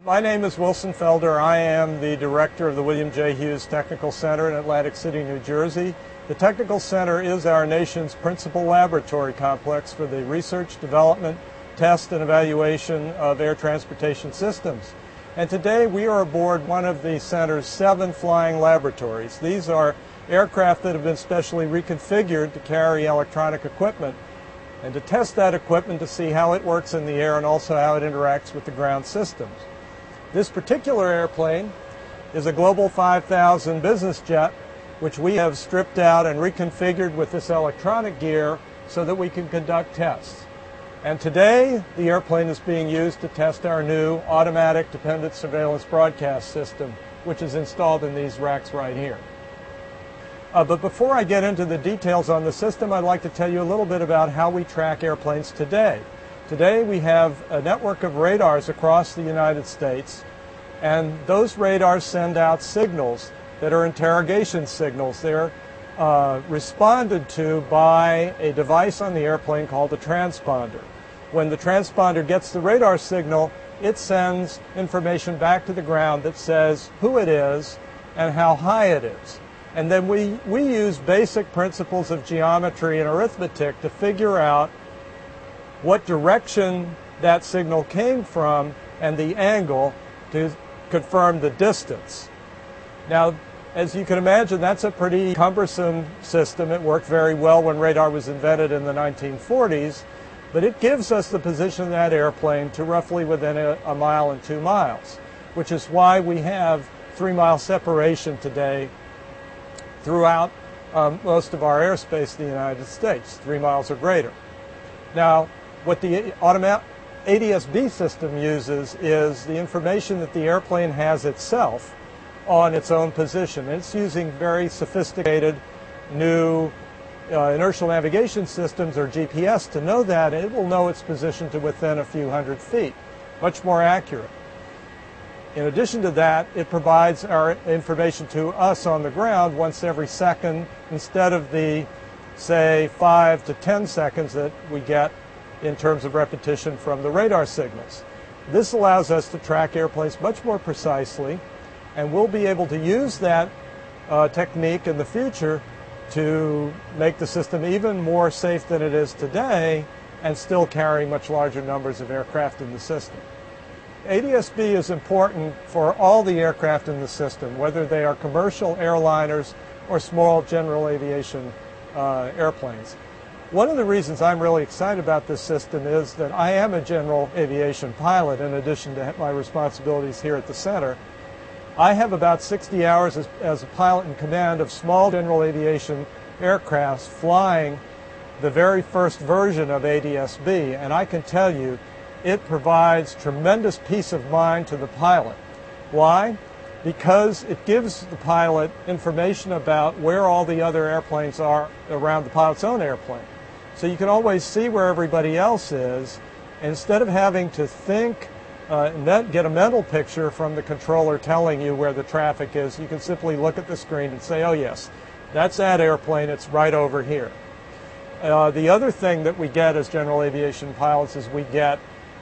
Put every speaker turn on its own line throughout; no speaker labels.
My name is Wilson Felder. I am the director of the William J. Hughes Technical Center in Atlantic City, New Jersey. The Technical Center is our nation's principal laboratory complex for the research, development, test, and evaluation of air transportation systems. And today we are aboard one of the center's 7 flying laboratories. These are aircraft that have been specially reconfigured to carry electronic equipment and to test that equipment to see how it works in the air and also how it interacts with the ground systems. This particular airplane is a Global 5000 business jet, which we have stripped out and reconfigured with this electronic gear so that we can conduct tests. And today, the airplane is being used to test our new automatic dependent surveillance broadcast system, which is installed in these racks right here. But before I get into the details on the system, I'd like to tell you a little bit about how we track airplanes today. Today we have a network of radars across the United States, and those radars send out signals that are interrogation signals. They're responded to by a device on the airplane called a transponder. When the transponder gets the radar signal, it sends information back to the ground that says who it is and how high it is. And then we use basic principles of geometry and arithmetic to figure out what direction that signal came from and the angle to confirm the distance. Now, as you can imagine, that's a pretty cumbersome system. It worked very well when radar was invented in the 1940s, but it gives us the position of that airplane to roughly within a mile and 2 miles, which is why we have 3-mile separation today throughout most of our airspace in the United States, 3 miles or greater. Now, what the ADS-B system uses is the information that the airplane has itself on its own position. It's using very sophisticated new inertial navigation systems, or GPS, to know that. It will know its position to within a few hundred feet, much more accurate. In addition to that, it provides our information to us on the ground once every second instead of the, say, 5 to 10 seconds that we get in terms of repetition from the radar signals. This allows us to track airplanes much more precisely, and we'll be able to use that technique in the future to make the system even more safe than it is today and still carry much larger numbers of aircraft in the system. ADS-B is important for all the aircraft in the system, whether they are commercial airliners or small general aviation airplanes. One of the reasons I'm really excited about this system is that I am a general aviation pilot in addition to my responsibilities here at the center. I have about 60 hours as a pilot in command of small general aviation aircrafts flying the very first version of ADS-B, and I can tell you it provides tremendous peace of mind to the pilot. Why? Because it gives the pilot information about where all the other airplanes are around the pilot's own airplane. So you can always see where everybody else is. Instead of having to think and then get a mental picture from the controller telling you where the traffic is, you can simply look at the screen and say, oh yes, that's that airplane, it's right over here. The other thing that we get as general aviation pilots is we get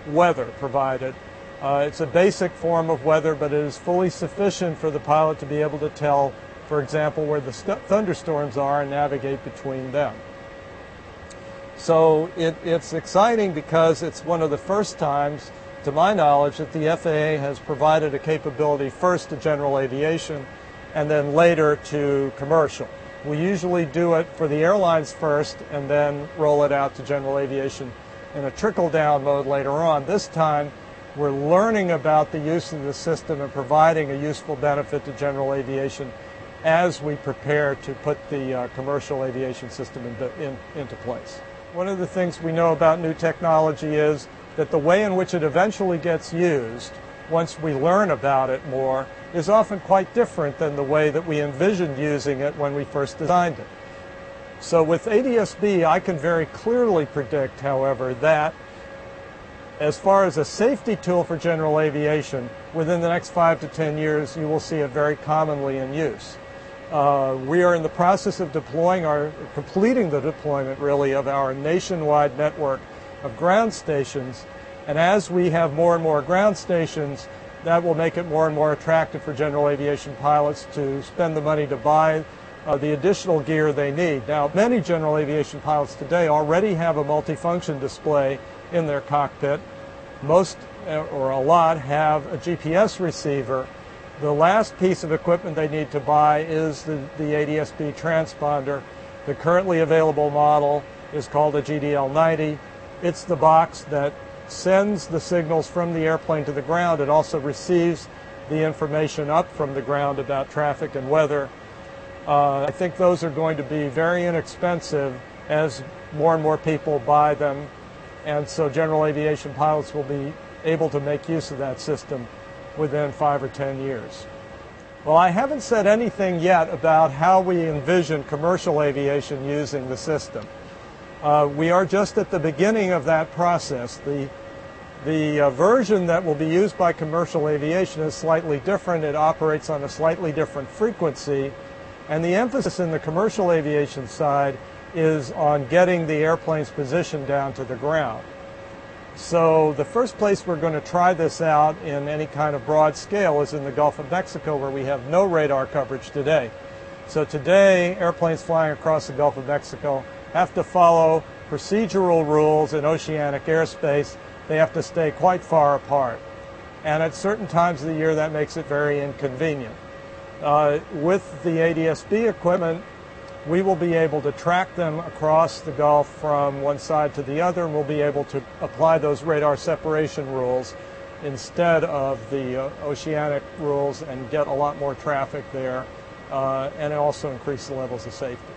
weather provided. It's a basic form of weather, but it is fully sufficient for the pilot to be able to tell, for example, where the thunderstorms are and navigate between them. So it's exciting because it's one of the first times, to my knowledge, that the FAA has provided a capability first to general aviation and then later to commercial. We usually do it for the airlines first and then roll it out to general aviation in a trickle-down mode later on. This time, we're learning about the use of the system and providing a useful benefit to general aviation as we prepare to put the commercial aviation system into place. One of the things we know about new technology is that the way in which it eventually gets used, once we learn about it more, is often quite different than the way that we envisioned using it when we first designed it. So with ADS-B, I can very clearly predict, however, that as far as a safety tool for general aviation, within the next 5 to 10 years, you will see it very commonly in use. We are in the process of completing the deployment, really, of our nationwide network of ground stations. And as we have more and more ground stations, that will make it more and more attractive for general aviation pilots to spend the money to buy the additional gear they need. Now, many general aviation pilots today already have a multifunction display in their cockpit. Most, or a lot, have a GPS receiver. The last piece of equipment they need to buy is the ADS-B transponder. The currently available model is called a GDL-90. It's the box that sends the signals from the airplane to the ground. It also receives the information up from the ground about traffic and weather. I think those are going to be very inexpensive as more and more people buy them, and so general aviation pilots will be able to make use of that system within 5 or 10 years. Well, I haven't said anything yet about how we envision commercial aviation using the system. We are just at the beginning of that process. The version that will be used by commercial aviation is slightly different. It operates on a slightly different frequency, and the emphasis in the commercial aviation side is on getting the airplane's position down to the ground. So the first place we're going to try this out in any kind of broad scale is in the Gulf of Mexico, where we have no radar coverage today. So today, airplanes flying across the Gulf of Mexico have to follow procedural rules in oceanic airspace. They have to stay quite far apart. And at certain times of the year, that makes it very inconvenient. With the ADS-B equipment, we will be able to track them across the Gulf from one side to the other, and we'll be able to apply those radar separation rules instead of the oceanic rules and get a lot more traffic there, and also increase the levels of safety.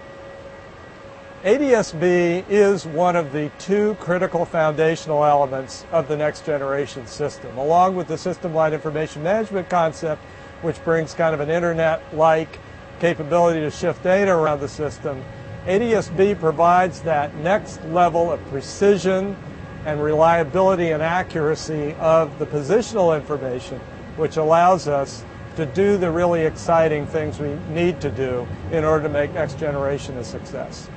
ADS-B is one of the two critical foundational elements of the next generation system, along with the system-wide information management concept, which brings kind of an internet-like capability to shift data around the system. ADS-B provides that next level of precision and reliability and accuracy of the positional information, which allows us to do the really exciting things we need to do in order to make next generation a success.